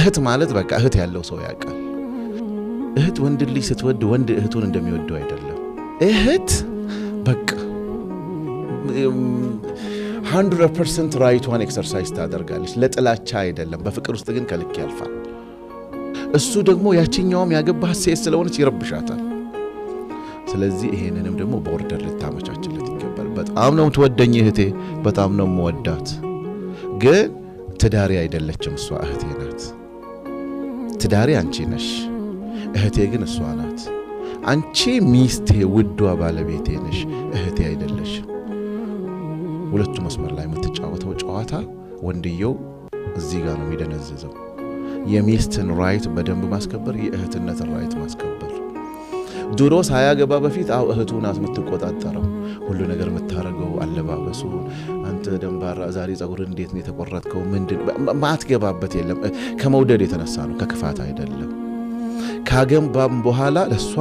እህት ማለት በቃ እህት ያለው ሰው ያውቃል እህት ወንድ ልጅ ስትወድ ወንድ እህቱን እንደሚወደው አይደለም እህት በቃ 100% ራይቷን ኤክሰርሳይዝ ታደርጋለች ለጥላቻ አይደለም በፍቅር ውስጥ ግን ከልክ ያልፋል እሱ ደግሞ ያቺኛውም ያገባህ ሴት ስለሆነች ይረብሻታል ስለዚህ ይሄንንም ደግሞ ቦርደር ልታመቻችለት ይገባል በጣም ነው የምትወደኝ እህቴ በጣም ነው የምወዳት ግን ትዳሪ አይደለችም እሷ እህቴ ናት ትዳሪ አንቺ ነሽ እህቴ ግን እሷ ናት አንቺ ሚስቴ ውዷ ባለቤቴ ነሽ እህቴ አይደለሽ ሁለቱ መስመር ላይ የምትጫወተው ጨዋታ ወንድየው እዚህ ጋር ነው የሚደነዝዘው የሚስትን ራይት በደንብ ማስከበር የእህትነትን ራይት ማስከበር ድሮ ሳያገባ በፊት እህቱ ናት የምትቆጣጠረው ሁሉ ነገር የምታረገው አለባበሱ አንተ ደንባራ ዛሬ ጸጉር እንዴት ነው የተቆረጥከው ምንድን ማትገባበት የለም ከመውደድ የተነሳ ነው ከክፋት አይደለም ካገባም በኋላ ለሷ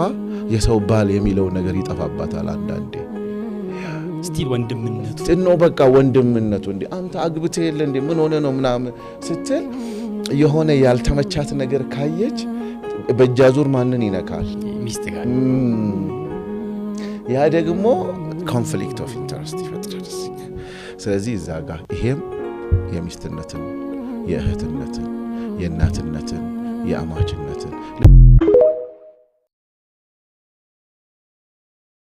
የሰው ባል የሚለው ነገር ይጠፋባታል አንዳንዴ ስቲል ወንድምነቱ ነው በቃ ወንድምነቱ እንዴ አንተ አግብተህ የለ እንዴ ምን ሆነ ነው ምናምን ስትል የሆነ ያልተመቻት ነገር ካየች በጃዙር ማንን ይነካል ሚስት ጋር ያ ደግሞ ኮንፍሊክት ኦፍ ኢንተረስት ይፈጥራል ስለዚህ እዛ ጋር ይሄም የሚስትነትን የእህትነትን የእናትነትን የአማችነትን